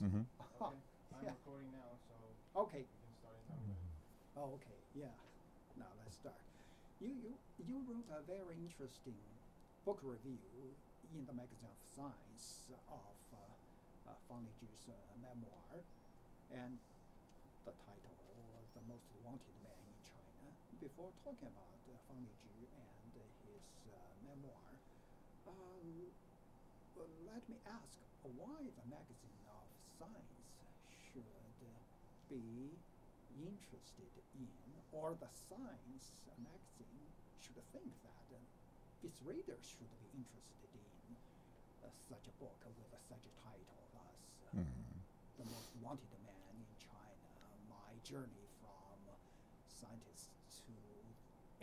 Mm-hmm. Okay, I'm recording now, so Okay. we can start anytime. Oh, okay, yeah. Now let's start. You wrote a very interesting book review in the magazine of Science of方励之memoir, and the title, The Most Wanted Man in China. Before talking about方励之and his memoir, let me ask why the magazine of Science should be interested in, or the Science magazine should think that its readers should be interested in such a book with such a title as The Most Wanted Man in China, My Journey from Scientist to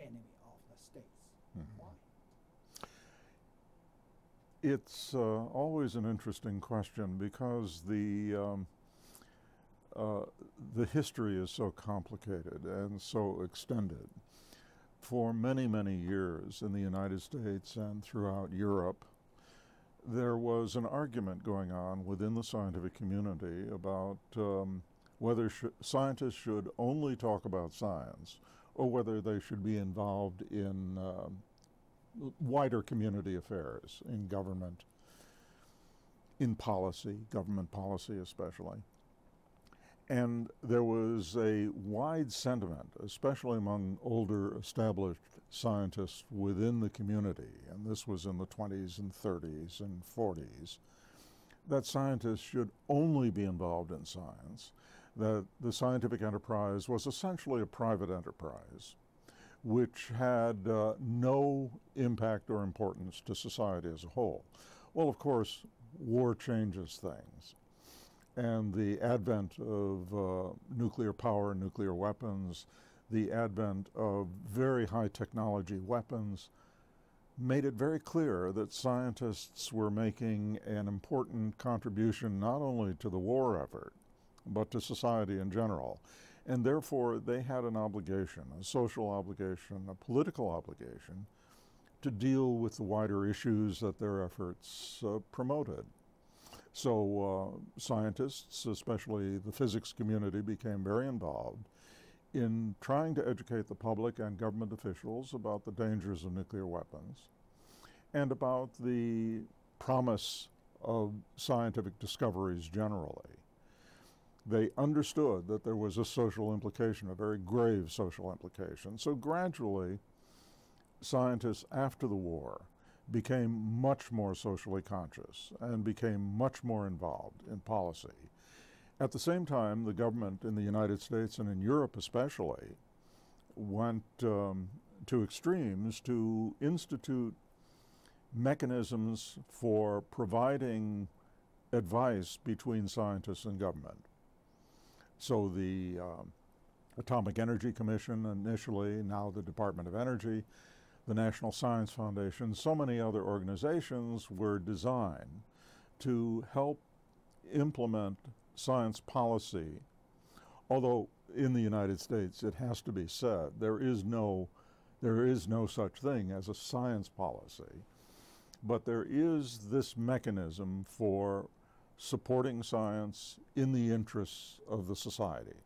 Enemy of the States. Why? It's always an interesting question because the history is so complicated and so extended. For many, many years in the United States and throughout Europe, there was an argument going on within the scientific community about whether scientists should only talk about science or whether they should be involved in wider community affairs, in government, in policy, government policy especially. And there was a wide sentiment, especially among older established scientists within the community, and this was in the 20s and 30s and 40s, that scientists should only be involved in science, that the scientific enterprise was essentially a private enterprise, which had no impact or importance to society as a whole. Well, of course, war changes things. And the advent of nuclear power, nuclear weapons, the advent of very high technology weapons made it very clear that scientists were making an important contribution not only to the war effort, but to society in general. And therefore, they had an obligation, a social obligation, a political obligation, to deal with the wider issues that their efforts promoted. So scientists, especially the physics community, became very involved in trying to educate the public and government officials about the dangers of nuclear weapons and about the promise of scientific discoveries generally. They understood that there was a social implication, a very grave social implication. So gradually, scientists after the war became much more socially conscious and became much more involved in policy. At the same time, the government in the United States and in Europe especially went to extremes to institute mechanisms for providing advice between scientists and government. So the Atomic Energy Commission initially, now the Department of Energy, the National Science Foundation, so many other organizations were designed to help implement science policy. Although in the United States, it has to be said, there is no such thing as a science policy. But there is this mechanism for supporting science in the interests of the society.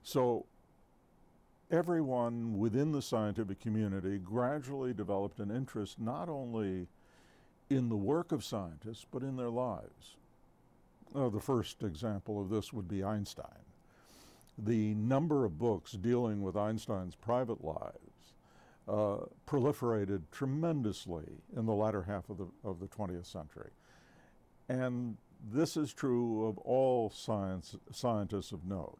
So everyone within the scientific community gradually developed an interest not only in the work of scientists, but in their lives. The first example of this would be Einstein. The number of books dealing with Einstein's private lives proliferated tremendously in the latter half of the 20th century. And this is true of all scientists of note.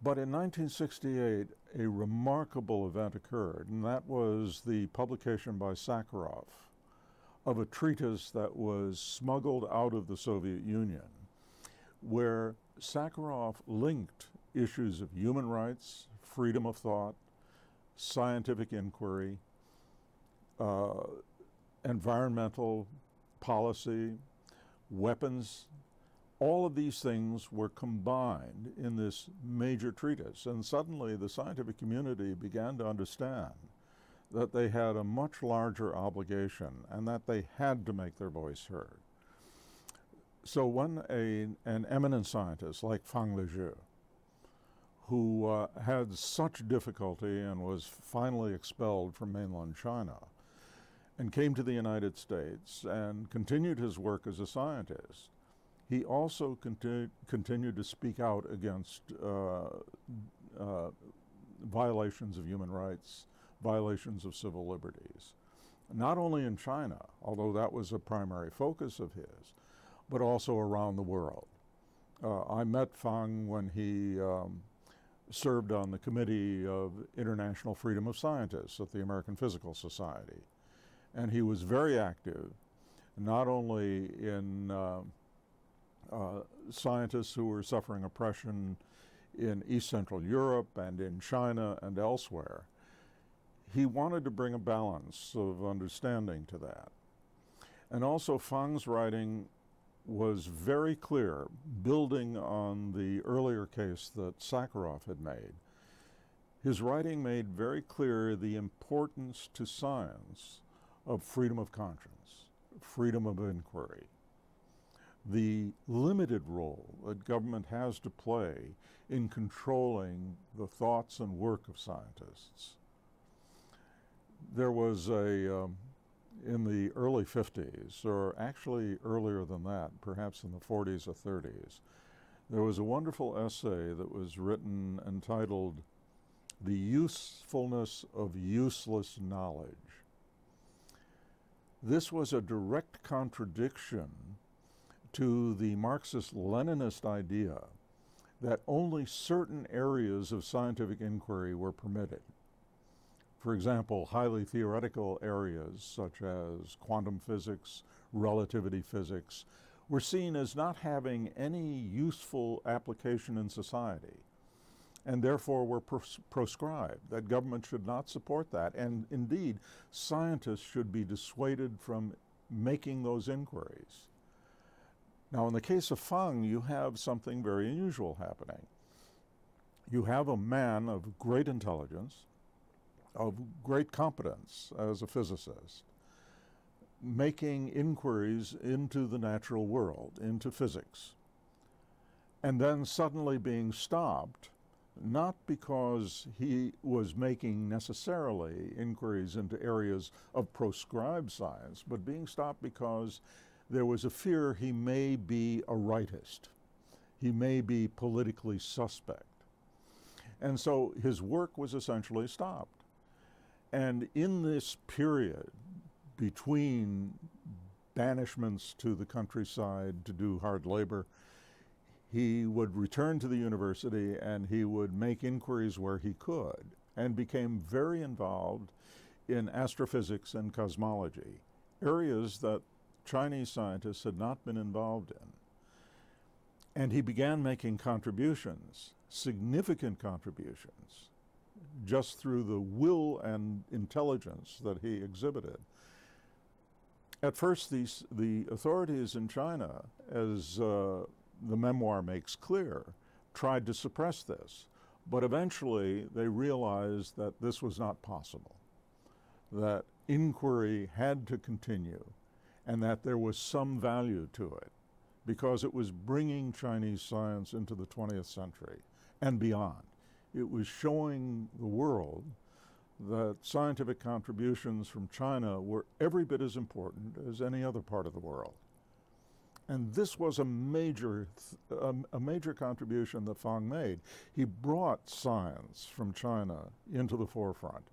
But in 1968, a remarkable event occurred, and that was the publication by Sakharov of a treatise that was smuggled out of the Soviet Union, where Sakharov linked issues of human rights, freedom of thought, scientific inquiry, environmental policy, weapons. All of these things were combined in this major treatise, and suddenly the scientific community began to understand that they had a much larger obligation and that they had to make their voice heard. So when an eminent scientist like方励之, who had such difficulty and was finally expelled from mainland China and came to the United States and continued his work as a scientist, he also continued to speak out against violations of human rights, violations of civil liberties, not only in China, although that was a primary focus of his, but also around the world. I met Fang when he served on the Committee of International Freedom of Scientists at the American Physical Society. And he was very active, not only in scientists who were suffering oppression in East Central Europe and in China and elsewhere. He wanted to bring a balance of understanding to that. And also Fang's writing was very clear, building on the earlier case that Sakharov had made. His writing made very clear the importance to science of freedom of conscience, freedom of inquiry, the limited role that government has to play in controlling the thoughts and work of scientists. There was in the early 50s, or actually earlier than that, perhaps in the 40s or 30s, there was a wonderful essay that was written entitled "The Usefulness of Useless Knowledge." This was a direct contradiction to the Marxist-Leninist idea that only certain areas of scientific inquiry were permitted. For example, highly theoretical areas such as quantum physics, relativity physics, were seen as not having any useful application in society, and therefore were proscribed, that government should not support that, and indeed, scientists should be dissuaded from making those inquiries. Now, in the case of Fang, you have something very unusual happening. You have a man of great intelligence, of great competence as a physicist, making inquiries into the natural world, into physics, and then suddenly being stopped, not because he was making necessarily inquiries into areas of proscribed science, but being stopped because there was a fear he may be a rightist. He may be politically suspect. And so his work was essentially stopped. And in this period between banishments to the countryside to do hard labor, he would return to the university and he would make inquiries where he could, and became very involved in astrophysics and cosmology, areas that Chinese scientists had not been involved in. And he began making contributions, significant contributions, just through the will and intelligence that he exhibited. At first, the authorities in China, as the memoir makes clear, tried to suppress this, but eventually they realized that this was not possible, that inquiry had to continue, and that there was some value to it, because it was bringing Chinese science into the 20th century and beyond. It was showing the world that scientific contributions from China were every bit as important as any other part of the world. And this was a major contribution that Fang made. He brought science from China into the forefront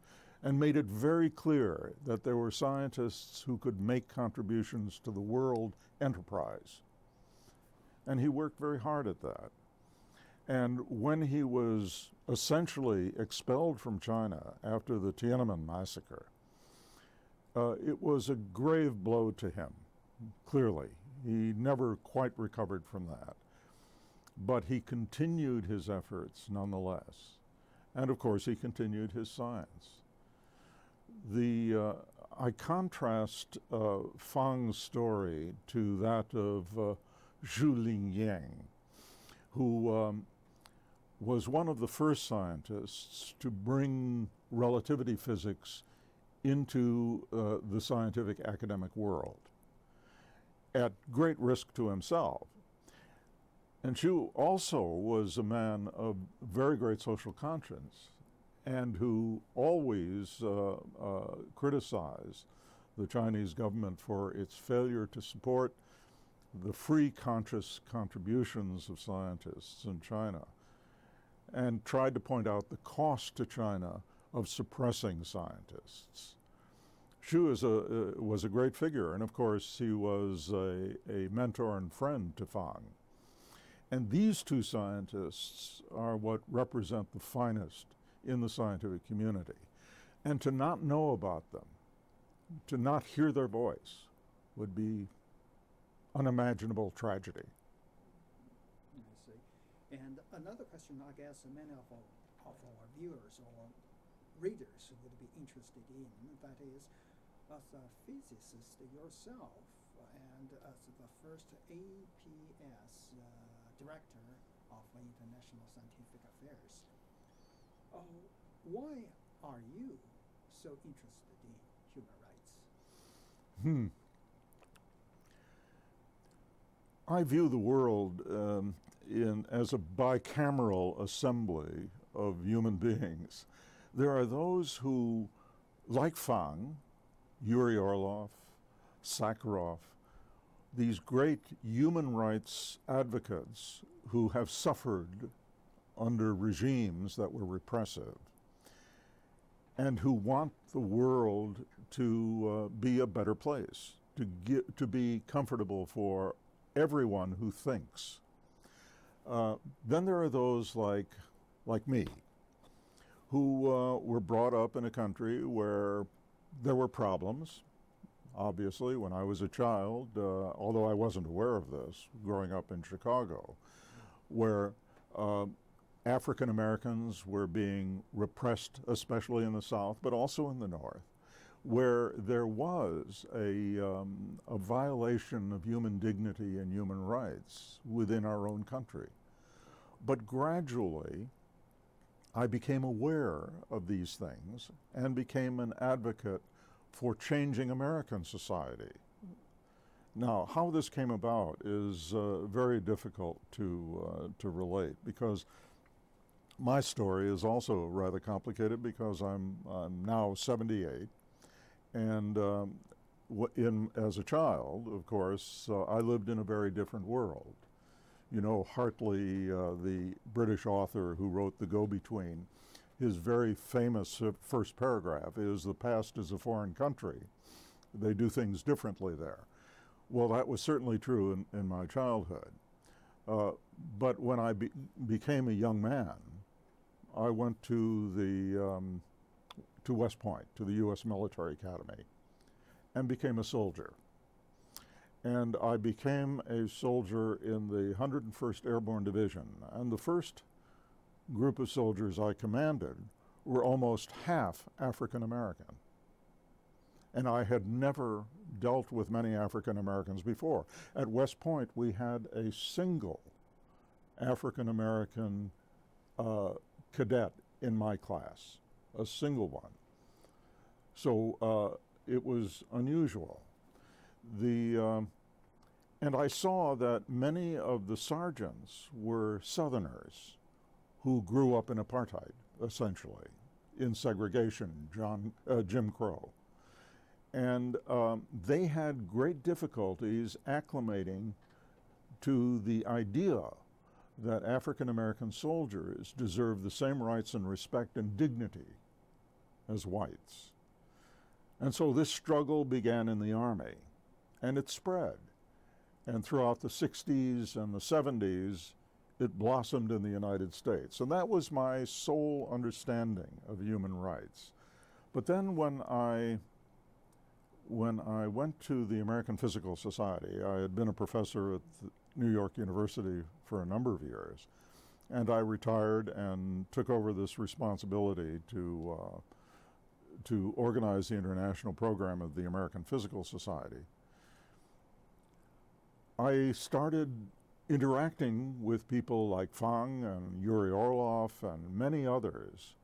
and made it very clear that there were scientists who could make contributions to the world enterprise. And he worked very hard at that. And when he was essentially expelled from China after the Tiananmen massacre, it was a grave blow to him, clearly. He never quite recovered from that. But he continued his efforts nonetheless. And of course, he continued his science. I contrast Fang's story to that of Julian Yang, who was one of the first scientists to bring relativity physics into the scientific academic world. at great risk to himself. And Xu also was a man of very great social conscience and who always criticized the Chinese government for its failure to support the free, conscious contributions of scientists in China, and tried to point out the cost to China of suppressing scientists. Xu was a great figure, and of course he was a mentor and friend to Fang. And these two scientists are what represent the finest in the scientific community. And to not know about them, to not hear their voice, would be unimaginable tragedy. I see. And another question I guess many of our viewers or readers would be interested in, that is, as a physicist yourself and as the first APS director of International Scientific Affairs, why are you so interested in human rights? I view the world as a bicameral assembly of human beings. There are those who, like Fang, Yuri Orlov, Sakharov, these great human rights advocates who have suffered under regimes that were repressive and who want the world to be a better place, to be comfortable for everyone who thinks. Then there are those like me, who were brought up in a country where there were problems. Obviously, when I was a child, although I wasn't aware of this, growing up in Chicago, where African Americans were being repressed, especially in the South, but also in the North, where there was a violation of human dignity and human rights within our own country. But gradually, I became aware of these things and became an advocate for changing American society. Now, how this came about is very difficult to relate, because my story is also rather complicated, because I'm now 78, and as a child, of course, I lived in a very different world. You know, Hartley, the British author who wrote The Go-Between, his very famous first paragraph is, "The past is a foreign country. They do things differently there." Well, that was certainly true in my childhood. But when I became a young man, I went to West Point, to the U.S. Military Academy, and became a soldier. And I became a soldier in the 101st Airborne Division. And the first group of soldiers I commanded were almost half African American. And I had never dealt with many African Americans before. At West Point, we had a single African American cadet in my class, a single one. So it was unusual. And I saw that many of the sergeants were Southerners who grew up in apartheid, essentially, in segregation, Jim Crow. And they had great difficulties acclimating to the idea that African American soldiers deserve the same rights and respect and dignity as whites. And so this struggle began in the Army, and it spread. And throughout the 60s and the 70s, it blossomed in the United States. And that was my sole understanding of human rights. But then when I went to the American Physical Society, I had been a professor at New York University for a number of years, and I retired and took over this responsibility to organize the international program of the American Physical Society. I started interacting with people like Fang and Yuri Orlov and many others,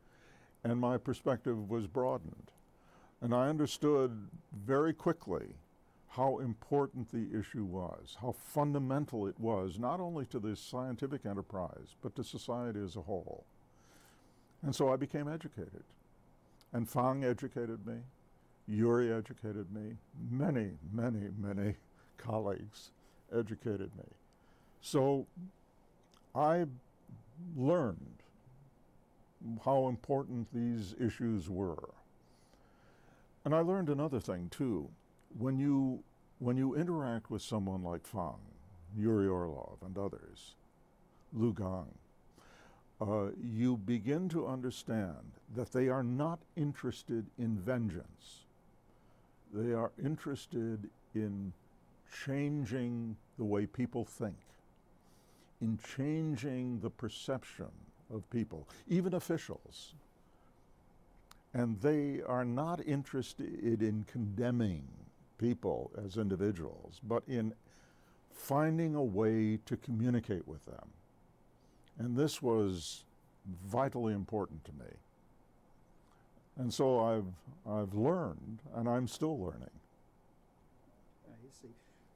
and my perspective was broadened. And I understood very quickly how important the issue was, how fundamental it was, not only to this scientific enterprise, but to society as a whole. And so I became educated. And Fang educated me, Yuri educated me, many, many, many colleagues educated me. So I learned how important these issues were. And I learned another thing too. When you interact with someone like Fang, Yuri Orlov, and others, Lu Gang, you begin to understand that they are not interested in vengeance. They are interested in changing the way people think, in changing the perception of people, even officials. And they are not interested in condemning people as individuals, but in finding a way to communicate with them. And this was vitally important to me. And so I've learned, and I'm still learning. I see.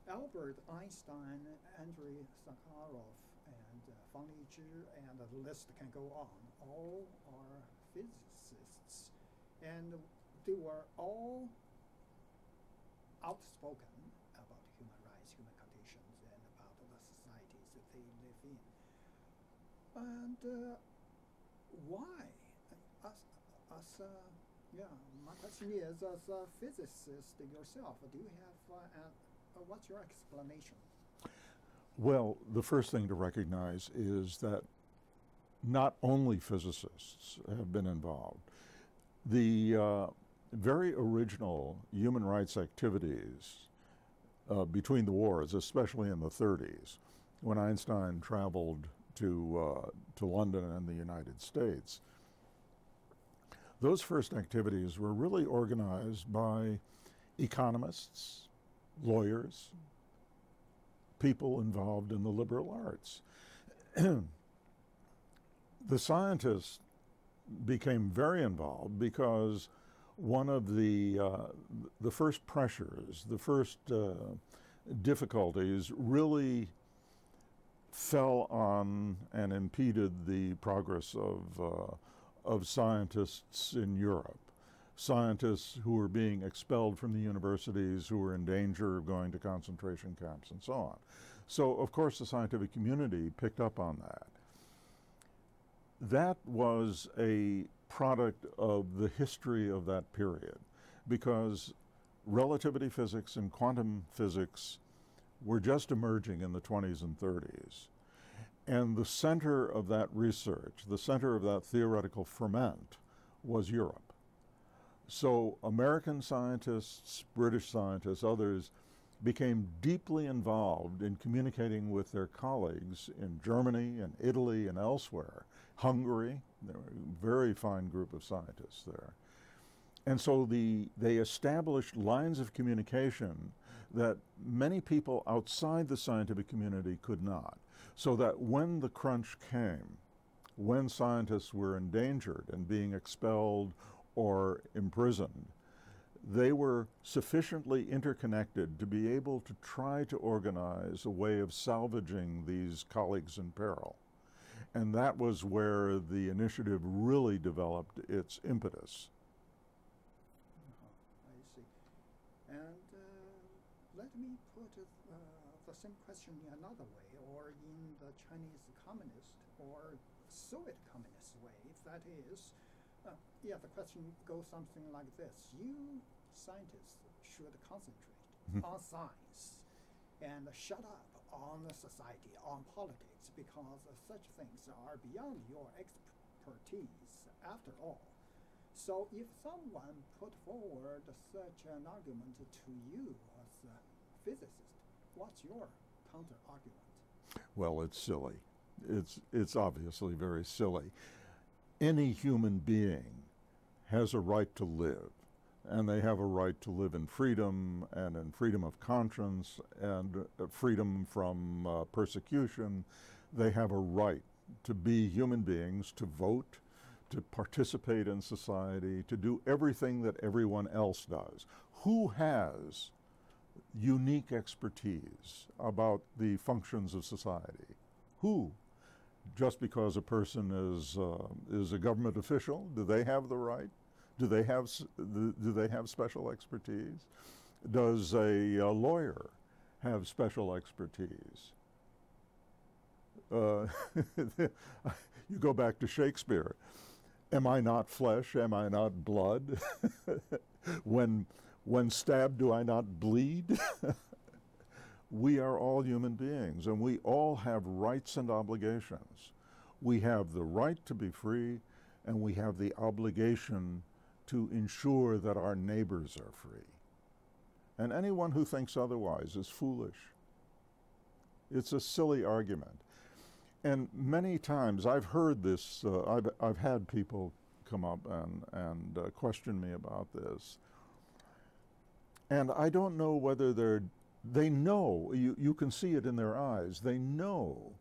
Albert Einstein, Andrei Sakharov, and Fang励之, and the list can go on. All are physicists, and they were all outspoken about human rights, human conditions, and about the societies that they live in. And why? My question is, as a physicist yourself, do you have, what's your explanation? Well, the first thing to recognize is that not only physicists have been involved. The very original human rights activities between the wars, especially in the 30s, when Einstein traveled to London and the United States, those first activities were really organized by economists, lawyers, people involved in the liberal arts. The scientists became very involved because one of the first pressures, the first difficulties really fell on and impeded the progress of scientists in Europe. Scientists who were being expelled from the universities, who were in danger of going to concentration camps and so on. So, of course, the scientific community picked up on that. That was a product of the history of that period, because relativity physics and quantum physics were just emerging in the 20s and 30s. And the center of that research, the center of that theoretical ferment, was Europe. So American scientists, British scientists, others became deeply involved in communicating with their colleagues in Germany and Italy and elsewhere. Hungary, there were a very fine group of scientists there. And so they established lines of communication that many people outside the scientific community could not. So that when the crunch came, when scientists were endangered and being expelled or imprisoned, they were sufficiently interconnected to be able to try to organize a way of salvaging these colleagues in peril. And that was where the initiative really developed its impetus. I see. And let me put the same question in another way, or in the Chinese communist or Soviet communist way. That is, the question goes something like this. You scientists should concentrate on science and shut up on society, on politics, because such things are beyond your expertise after all. So if someone put forward such an argument to you as a physicist, what's your counter-argument? Well, it's silly. It's obviously very silly. Any human being has a right to live, and they have a right to live in freedom and in freedom of conscience and freedom from persecution. They have a right to be human beings, to vote, to participate in society, to do everything that everyone else does. Who has unique expertise about the functions of society. Who? Just because a person is a government official, do they have the right? Do they have special expertise? Does a lawyer have special expertise? You go back to Shakespeare. Am I not flesh? Am I not blood? When stabbed, do I not bleed? We are all human beings, and we all have rights and obligations. We have the right to be free, and we have the obligation to ensure that our neighbors are free. And anyone who thinks otherwise is foolish. It's a silly argument. And many times I've heard this, I've had people come up and question me about this. And I don't know whether they know, you can see it in their eyes, they know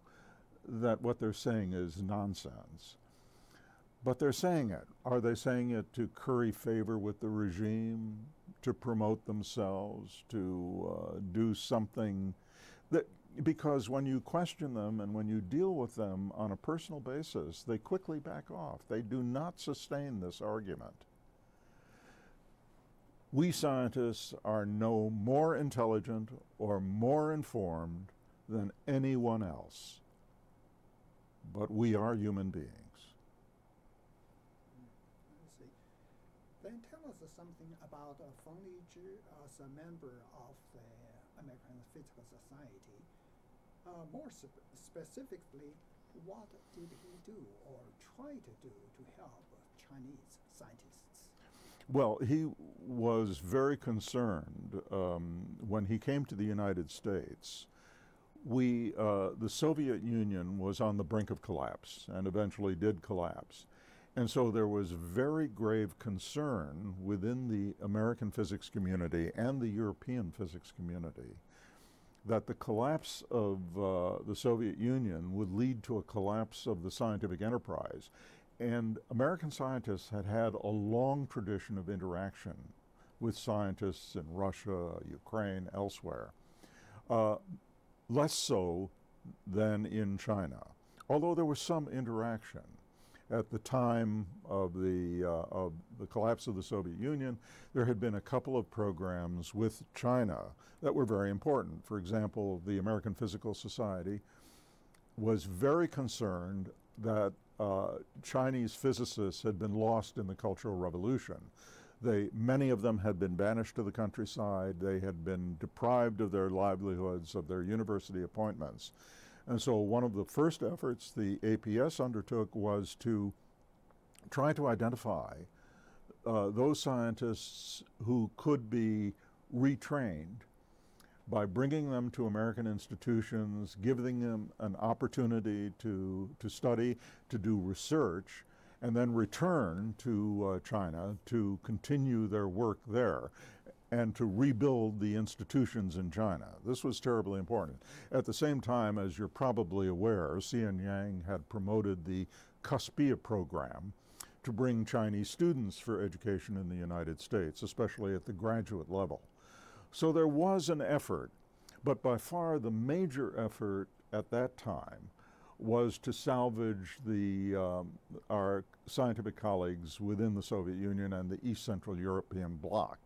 that what they're saying is nonsense. But they're saying it. Are they saying it to curry favor with the regime, to promote themselves, to do something that, because when you question them and when you deal with them on a personal basis, they quickly back off. They do not sustain this argument. We scientists are no more intelligent or more informed than anyone else, but we are human beings. I see. Then tell us something about Fang Lizhi as a member of the American Physical Society. More specifically, what did he do or try to do to help Chinese scientists? Well, he was very concerned when he came to the United States. The Soviet Union was on the brink of collapse and eventually did collapse. And so there was very grave concern within the American physics community and the European physics community that the collapse of the Soviet Union would lead to a collapse of the scientific enterprise. And American scientists had had a long tradition of interaction with scientists in Russia, Ukraine, elsewhere. Less so than in China, although there was some interaction. At the time of the collapse of the Soviet Union, there had been a couple of programs with China that were very important. For example, the American Physical Society was very concerned that Chinese physicists had been lost in the Cultural Revolution. Many of them had been banished to the countryside. They had been deprived of their livelihoods, of their university appointments. And so one of the first efforts the APS undertook was to try to identify those scientists who could be retrained by bringing them to American institutions, giving them an opportunity to study, to do research, and then return to China to continue their work there and to rebuild the institutions in China. This was terribly important. At the same time, as you're probably aware, Julian Yang had promoted the Caspia program to bring Chinese students for education in the United States, especially at the graduate level. So there was an effort, but by far the major effort at that time was to salvage our scientific colleagues within the Soviet Union and the East Central European bloc.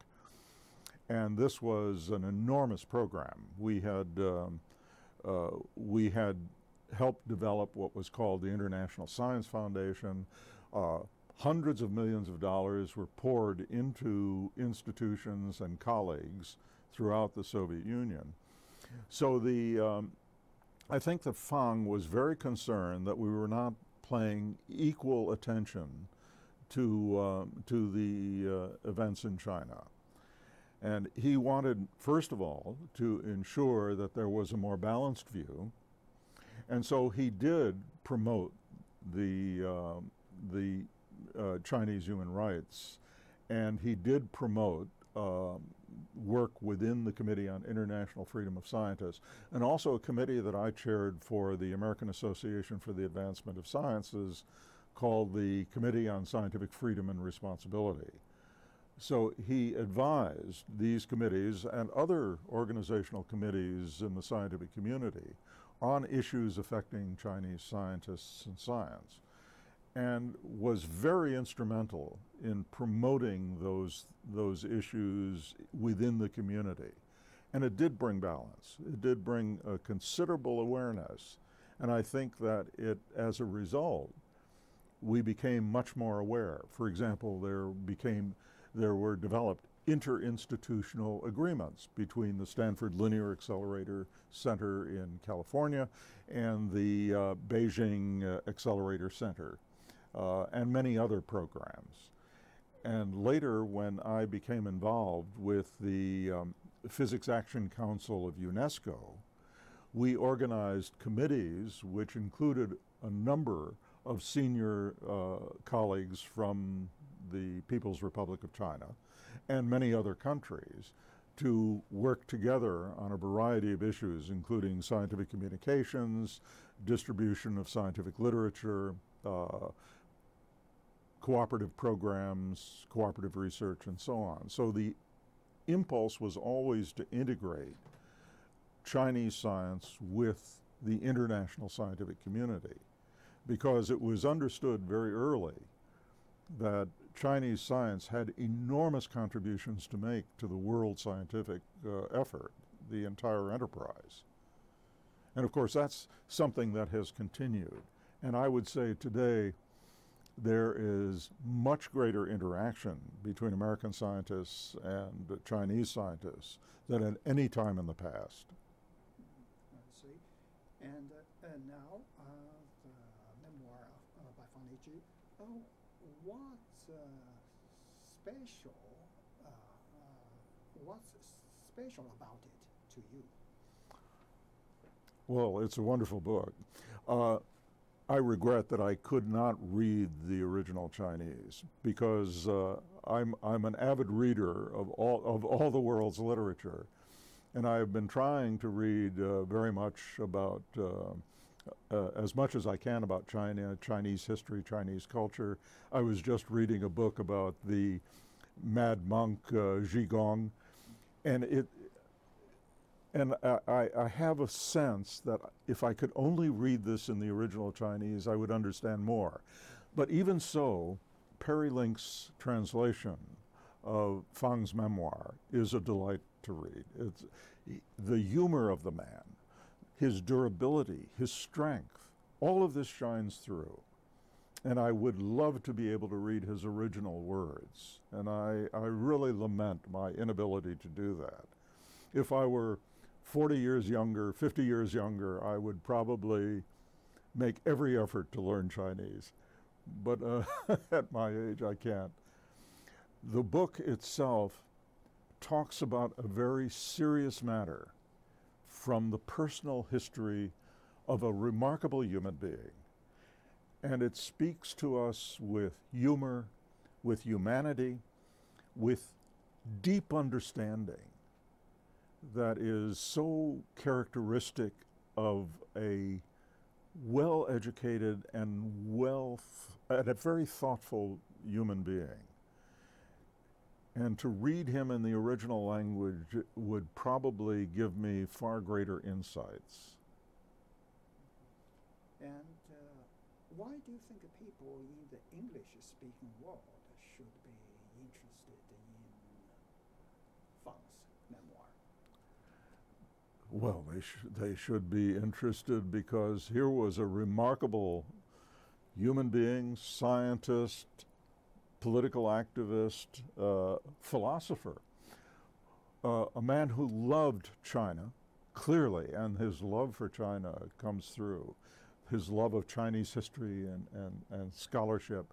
And this was an enormous program. We had helped develop what was called the International Science Foundation. Hundreds of millions of dollars were poured into institutions and colleagues throughout the Soviet Union. So I think that Fang was very concerned that we were not paying equal attention to the events in China. And he wanted, first of all, to ensure that there was a more balanced view. And so he did promote the Chinese human rights, and he did promote work within the Committee on International Freedom of Scientists, and also a committee that I chaired for the American Association for the Advancement of Sciences called the Committee on Scientific Freedom and Responsibility. So he advised these committees and other organizational committees in the scientific community on issues affecting Chinese scientists and science, and was very instrumental in promoting those issues within the community. And it did bring balance. It did bring a considerable awareness. And I think that as a result, we became much more aware. For example, there were developed interinstitutional agreements between the Stanford Linear Accelerator Center in California and the Beijing Accelerator Center, and many other programs. And later, when I became involved with the Physics Action Council of UNESCO, we organized committees which included a number of senior colleagues from the People's Republic of China and many other countries to work together on a variety of issues, including scientific communications, distribution of scientific literature, cooperative programs, cooperative research, and so on. So the impulse was always to integrate Chinese science with the international scientific community, because it was understood very early that Chinese science had enormous contributions to make to the world scientific effort, the entire enterprise. And of course, that's something that has continued. And I would say today, there is much greater interaction between American scientists and Chinese scientists than at any time in the past. I see. And now, the memoir by Fang Leiji. What's special about it to you? Well, it's a wonderful book. I regret that I could not read the original Chinese, because I'm an avid reader of all the world's literature, and I've been trying to read very much about as much as I can about China, Chinese history, Chinese culture. I was just reading a book about the mad monk Zhigong, and I have a sense that if I could only read this in the original Chinese, I would understand more. But even so, Perry Link's translation of Fang's memoir is a delight to read. It's the humor of the man, his durability, his strength, all of this shines through. And I would love to be able to read his original words. And I really lament my inability to do that. If I were 40 years younger, 50 years younger, I would probably make every effort to learn Chinese. But at my age, I can't. The book itself talks about a very serious matter from the personal history of a remarkable human being. And it speaks to us with humor, with humanity, with deep understanding that is so characteristic of a well-educated and a very thoughtful human being. And to read him in the original language would probably give me far greater insights. And why do you think people in the English-speaking world should be interested in Fang's memoir? Well, they should be interested because here was a remarkable human being, scientist, political activist, philosopher, a man who loved China, clearly, and his love for China comes through. His love of Chinese history and scholarship.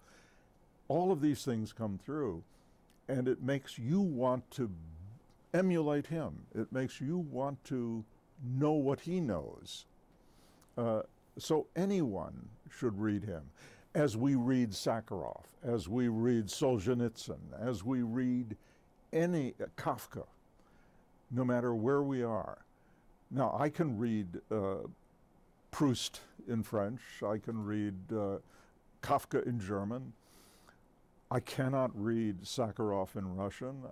All of these things come through, and it makes you want to emulate him. It makes you want to know what he knows. So anyone should read him. As we read Sakharov, as we read Solzhenitsyn, as we read any Kafka, no matter where we are. Now, I can read Proust in French, I can read Kafka in German, I cannot read Sakharov in Russian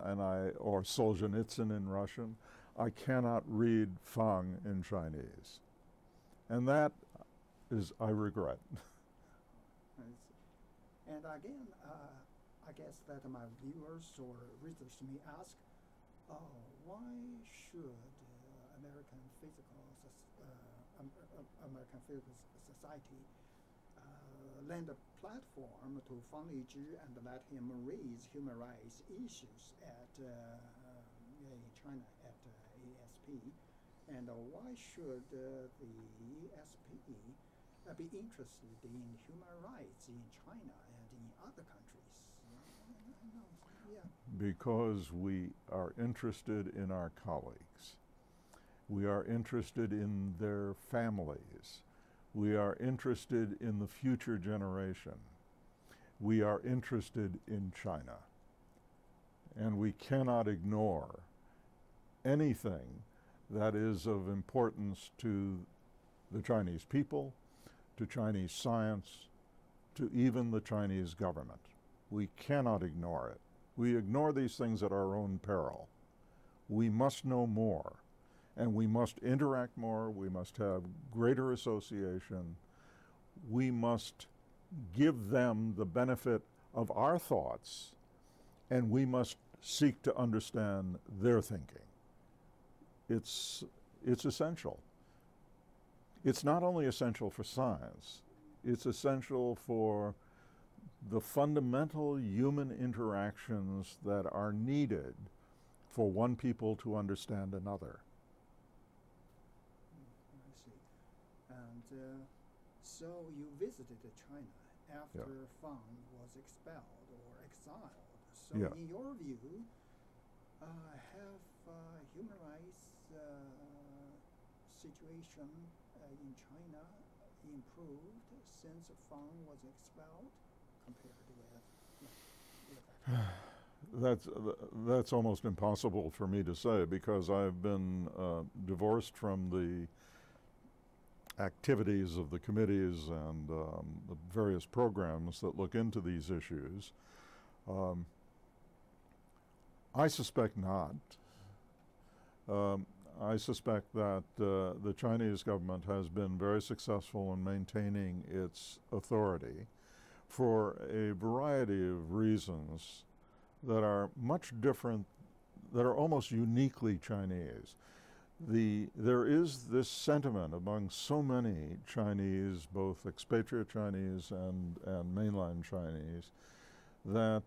or Solzhenitsyn in Russian. I cannot read Fang in Chinese. And that is, I regret. And again, I guess that my viewers or readers may ask, why should American Physical Society lend a platform to Fang励之and let him raise human rights issues at in China at ASP? And why should the ASP be interested in human rights in China and in other countries? Yeah. Because we are interested in our colleagues. We are interested in their families. We are interested in the future generation. We are interested in China. And we cannot ignore anything that is of importance to the Chinese people, to Chinese science, to even the Chinese government. We cannot ignore it. We ignore these things at our own peril. We must know more, and we must interact more. We must have greater association. We must give them the benefit of our thoughts, and we must seek to understand their thinking. It's essential. It's not only essential for science, it's essential for the fundamental human interactions that are needed for one people to understand another. I see. And so you visited China after Fang was expelled or exiled. So in your view, have human rights situation in China improved since Fang was expelled compared with That's almost impossible for me to say because I've been divorced from the activities of the committees and the various programs that look into these issues. I suspect not. I suspect that the Chinese government has been very successful in maintaining its authority for a variety of reasons that are much different, that are almost uniquely Chinese. There is this sentiment among so many Chinese, both expatriate Chinese and mainland Chinese, that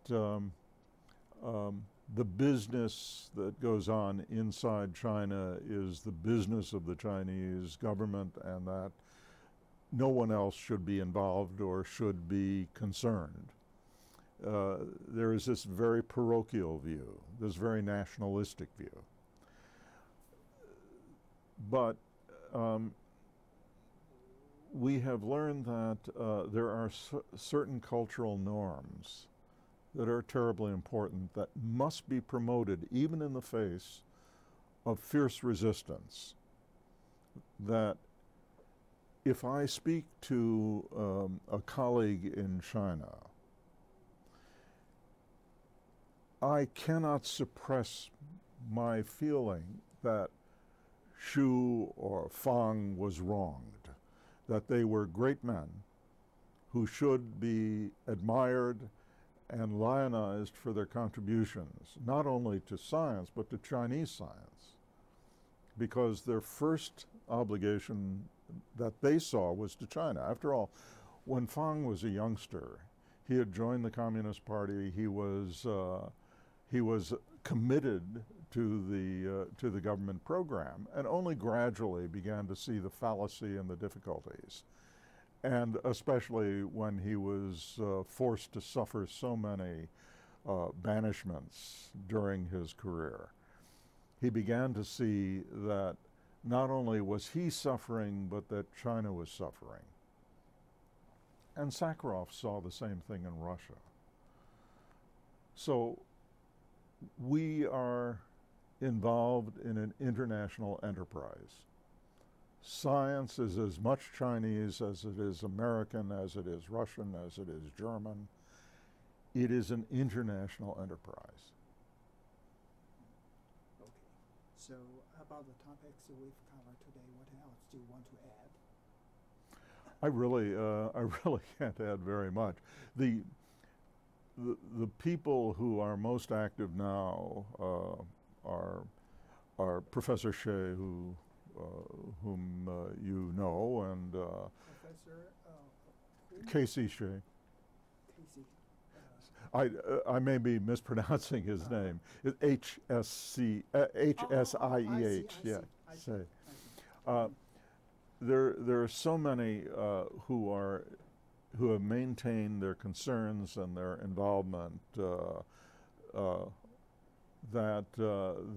the business that goes on inside China is the business of the Chinese government and that no one else should be involved or should be concerned. There is this very parochial view, this very nationalistic view. But we have learned that there are certain cultural norms that are terribly important that must be promoted even in the face of fierce resistance. That if I speak to a colleague in China, I cannot suppress my feeling that Xu or Fang was wronged, that they were great men who should be admired and lionized for their contributions, not only to science, but to Chinese science, because their first obligation that they saw was to China. After all, when Fang was a youngster, he had joined the Communist Party. He was committed to the government program, and only gradually began to see the fallacy and the difficulties. And especially when he was forced to suffer so many banishments during his career, he began to see that not only was he suffering, but that China was suffering. And Sakharov saw the same thing in Russia. So we are involved in an international enterprise. Science is as much Chinese as it is American, as it is Russian, as it is German. it is an international enterprise. Okay. So about the topics we've covered today, what else do you want to add? I really can't add very much. The people who are most active now are Professor Shea, whom you know, and Professor who? Casey Shea. Casey. I may be mispronouncing his name. H-S-I-E-H. Yeah. I see. Say. There are so many who have maintained their concerns and their involvement that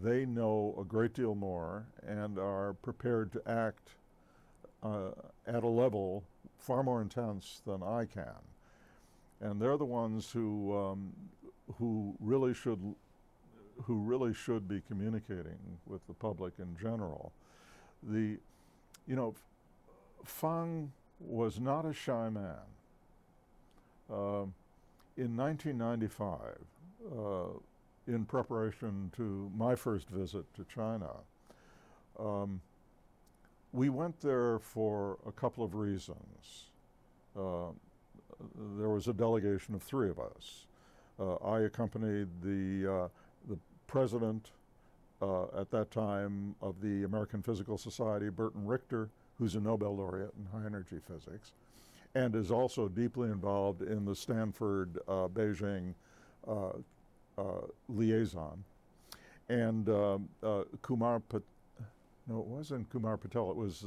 they know a great deal more and are prepared to act at a level far more intense than I can. And they're the ones who really should be communicating with the public in general. Fang was not a shy man. In 1995, in preparation to my first visit to China, we went there for a couple of reasons. There was a delegation of 3 of us. I accompanied the president at that time of the American Physical Society, Burton Richter, who's a Nobel laureate in high energy physics, and is also deeply involved in the Stanford Beijing liaison. And Kumar no, it wasn't Kumar Patel, it was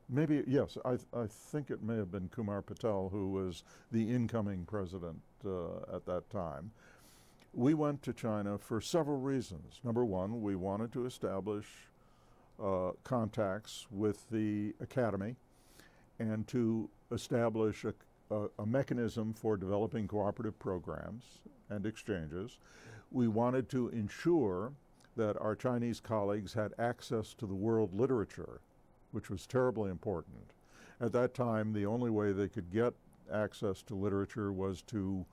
maybe, yes, I think it may have been Kumar Patel, who was the incoming president at that time. We went to China for several reasons. Number one, we wanted to establish contacts with the academy and to establish a mechanism for developing cooperative programs and exchanges. We wanted to ensure that our Chinese colleagues had access to the world literature, which was terribly important. At that time, the only way they could get access to literature was to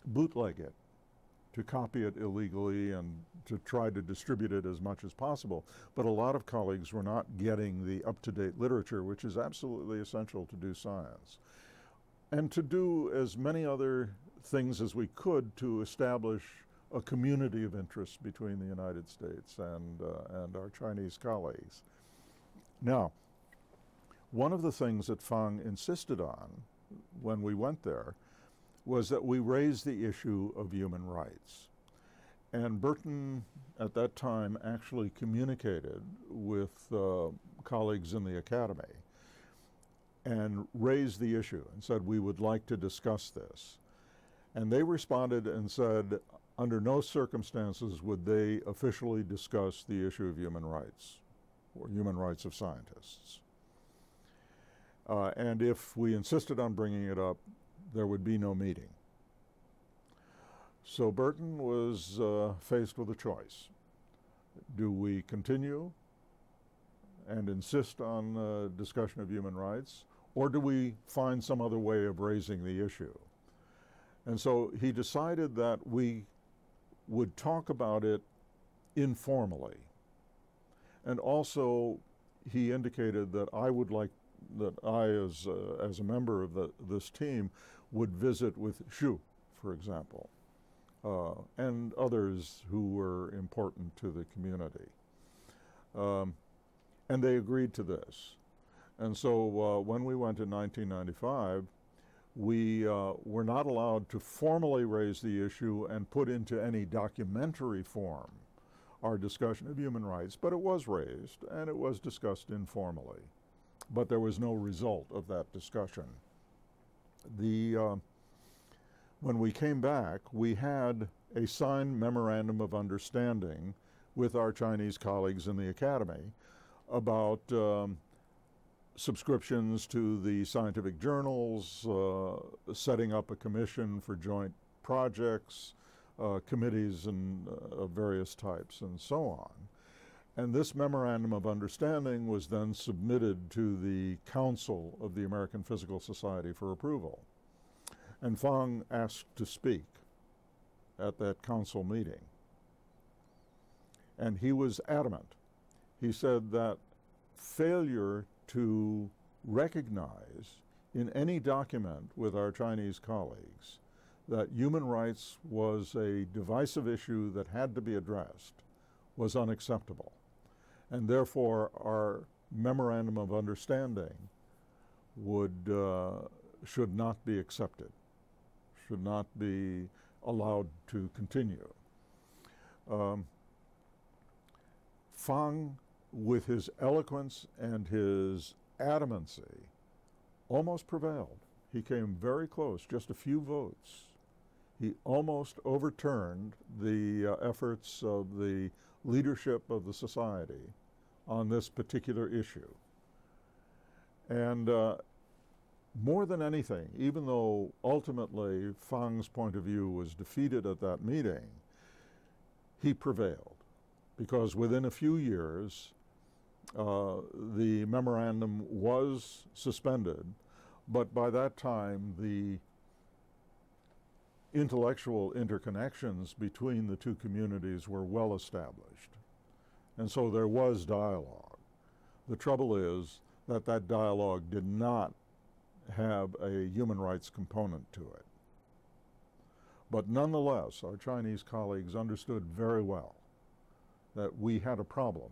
bootleg it, to copy it illegally and to try to distribute it as much as possible. But a lot of colleagues were not getting the up-to-date literature, which is absolutely essential to do science. And to do as many other things as we could to establish a community of interest between the United States and our Chinese colleagues. Now, one of the things that Fang insisted on when we went there was that we raise the issue of human rights. And Burton, at that time, actually communicated with colleagues in the academy and raised the issue and said, we would like to discuss this. And they responded and said, under no circumstances would they officially discuss the issue of human rights or human rights of scientists. And if we insisted on bringing it up, there would be no meeting. So Burton was faced with a choice. Do we continue and insist on discussion of human rights, or do we find some other way of raising the issue? And so he decided that we would talk about it informally. And also he indicated that I would like, that I as a member of this team would visit with Xu, for example, and others who were important to the community. And they agreed to this. And so when we went in 1995, we were not allowed to formally raise the issue and put into any documentary form our discussion of human rights, but it was raised and it was discussed informally. But there was no result of that discussion. When we came back, we had a signed memorandum of understanding with our Chinese colleagues in the academy about subscriptions to the scientific journals, setting up a commission for joint projects, committees of various types, and so on. And this memorandum of understanding was then submitted to the Council of the American Physical Society for approval. And Fang asked to speak at that council meeting. And he was adamant. He said that failure to recognize in any document with our Chinese colleagues that human rights was a divisive issue that had to be addressed was unacceptable. And therefore, our memorandum of understanding should not be accepted, should not be allowed to continue. Fang, with his eloquence and his adamancy, almost prevailed. He came very close, just a few votes. He almost overturned the efforts of the leadership of the society on this particular issue. And more than anything, even though ultimately Fang's point of view was defeated at that meeting, he prevailed, because within a few years the memorandum was suspended, but by that time the intellectual interconnections between the two communities were well established. And so there was dialogue. The trouble is that that dialogue did not have a human rights component to it. But nonetheless, our Chinese colleagues understood very well that we had a problem,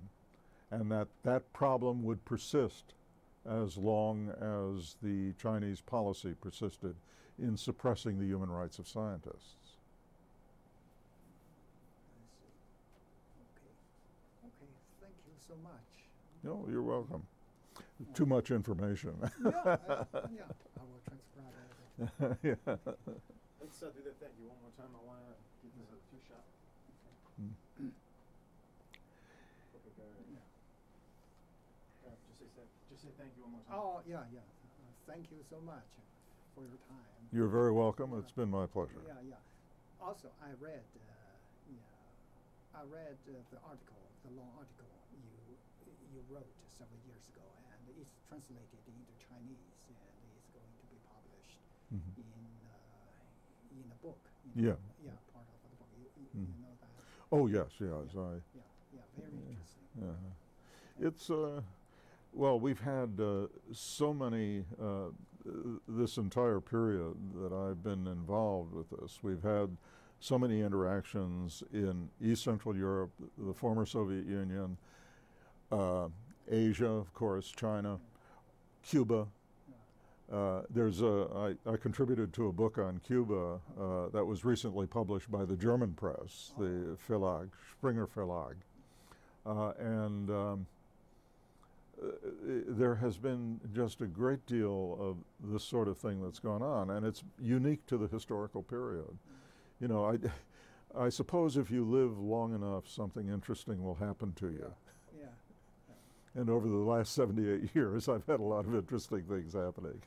and that that problem would persist as long as the Chinese policy persisted in suppressing the human rights of scientists. I see. Okay, thank you so much. No, you're welcome. Too much information. Yeah, yeah, I will transcribe everything. Yeah. Let's do the thank you one more time. I want to give this a two-shot. Okay, go ahead. Yeah. Just say thank you one more time. Oh, yeah, yeah. Thank you so much for your time. You're very welcome. It's been my pleasure. Yeah, yeah. Also, I read the article, the long article you wrote several years ago, and it's translated into Chinese, and it's going to be published in a book. Yeah. Yeah, part of the book. You know that. Oh, yes, yes. Yeah, very interesting. It's, well, we've had so many, this entire period that I've been involved with this, we've had so many interactions in East Central Europe, the former Soviet Union, Asia, of course, China, Cuba. I contributed to a book on Cuba that was recently published by the German press, the Verlag, Springer Verlag. There has been just a great deal of this sort of thing that's gone on, and it's unique to the historical period. You know, I suppose if you live long enough, something interesting will happen to you. Yeah. And over the last 78 years, I've had a lot of interesting things happening.